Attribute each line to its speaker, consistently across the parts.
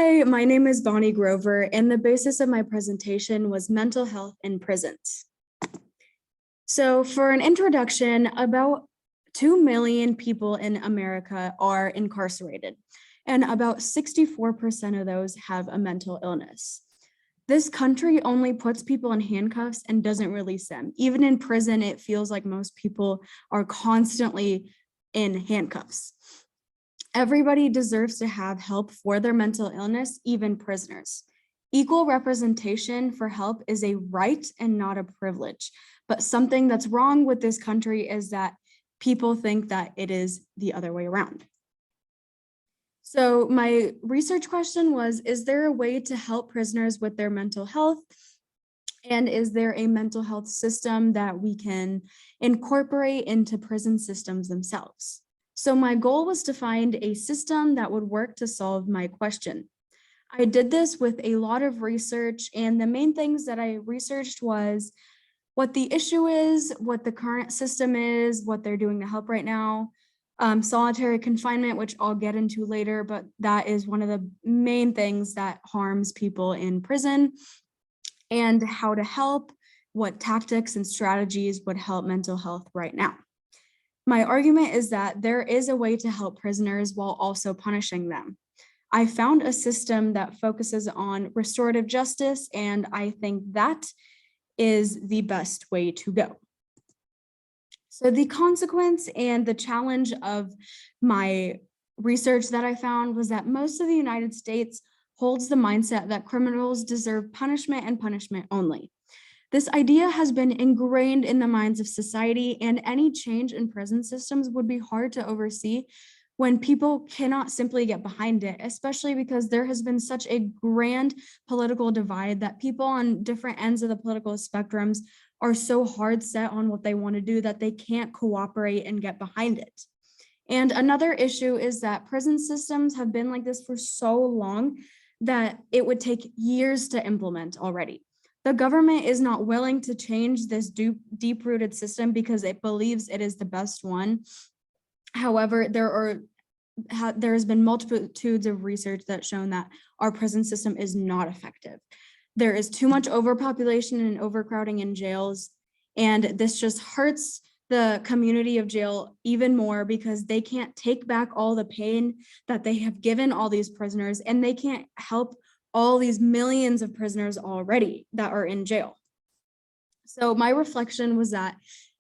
Speaker 1: Hi, my name is Bonnie Grover, and the basis of my presentation was mental health in prisons. So for an introduction, about 2 million people in America are incarcerated, and about 64% of those have a mental illness. This country only puts people in handcuffs and doesn't release them. Even in prison, it feels like most people are constantly in handcuffs. Everybody deserves to have help for their mental illness, even prisoners. Equal representation for help is a right and not a privilege. But something that's wrong with this country is that people think that it is the other way around. So my research question was, is there a way to help prisoners with their mental health? And is there a mental health system that we can incorporate into prison systems themselves? So my goal was to find a system that would work to solve my question. I did this with a lot of research, and the main things that I researched was what the issue is, what the current system is, what they're doing to help right now, solitary confinement, which I'll get into later, but that is one of the main things that harms people in prison, and how to help, what tactics and strategies would help mental health right now. My argument is that there is a way to help prisoners while also punishing them. I found a system that focuses on restorative justice, and I think that is the best way to go. So the consequence and the challenge of my research that I found was that most of the United States holds the mindset that criminals deserve punishment and punishment only. This idea has been ingrained in the minds of society, and any change in prison systems would be hard to oversee when people cannot simply get behind it, especially because there has been such a grand political divide that people on different ends of the political spectrums are so hard set on what they want to do that they can't cooperate and get behind it. And another issue is that prison systems have been like this for so long that it would take years to implement already. The government is not willing to change this deep-rooted system because it believes it is the best one. However, there has been multitudes of research that's shown that our prison system is not effective. There is too much overpopulation and overcrowding in jails, and this just hurts the community of jail even more because they can't take back all the pain that they have given all these prisoners, and they can't help all these millions of prisoners already that are in jail. So my reflection was that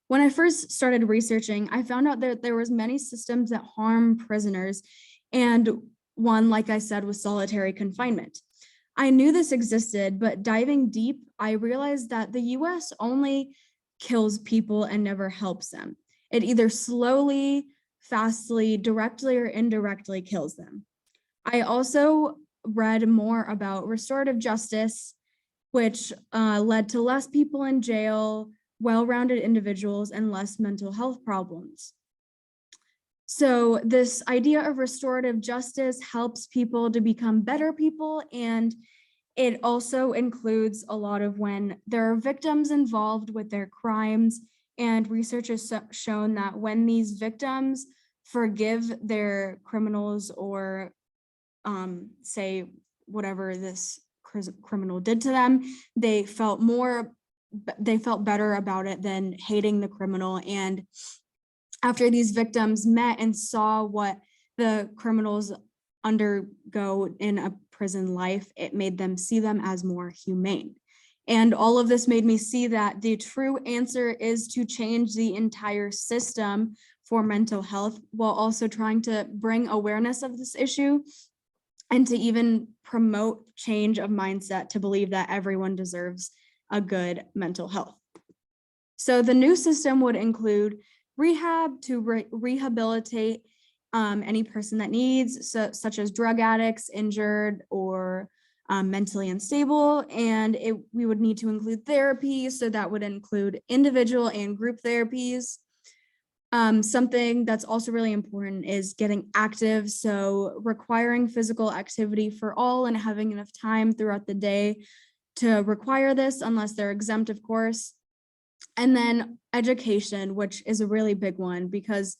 Speaker 1: when I first started researching, I found out that there was many systems that harm prisoners, and one, like I said, was solitary confinement. I knew this existed, but diving deep, I realized that the US only kills people and never helps them. It either slowly, fastly, directly, or indirectly kills them. I also read more about restorative justice, which led to less people in jail, well-rounded individuals, and less mental health problems. So this idea of restorative justice helps people to become better people, and it also includes a lot of when there are victims involved with their crimes, and research has shown that when these victims forgive their criminals or say whatever this criminal did to them, they felt better about it than hating the criminal. And after these victims met and saw what the criminals undergo in a prison life, it made them see them as more humane. And all of this made me see that the true answer is to change the entire system for mental health while also trying to bring awareness of this issue and to even promote change of mindset to believe that everyone deserves a good mental health. So the new system would include rehab to rehabilitate any person that needs, such as drug addicts, injured, or mentally unstable. And we would need to include therapy, so that would include individual and group therapies. Something that's also really important is getting active, so requiring physical activity for all and having enough time throughout the day to require this, unless they're exempt, of course. And then education, which is a really big one, because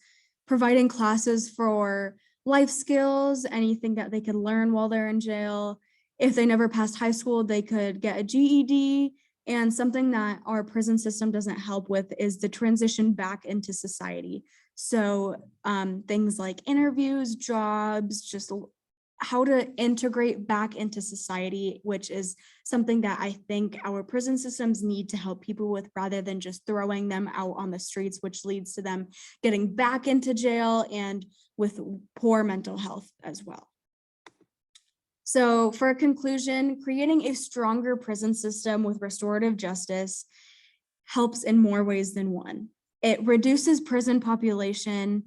Speaker 1: providing classes for life skills, anything that they could learn while they're in jail. If they never passed high school, they could get a GED. And something that our prison system doesn't help with is the transition back into society. So things like interviews, jobs, just how to integrate back into society, which is something that I think our prison systems need to help people with rather than just throwing them out on the streets, which leads to them getting back into jail and with poor mental health as well. So for a conclusion, creating a stronger prison system with restorative justice helps in more ways than one. It reduces prison population,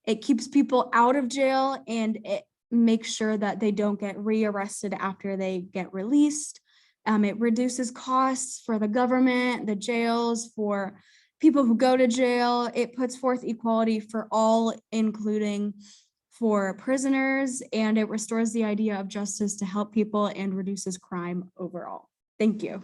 Speaker 1: it keeps people out of jail, and it makes sure that they don't get rearrested after they get released. It reduces costs for the government, the jails, for people who go to jail. It puts forth equality for all, including for prisoners, and it restores the idea of justice to help people and reduces crime overall. Thank you.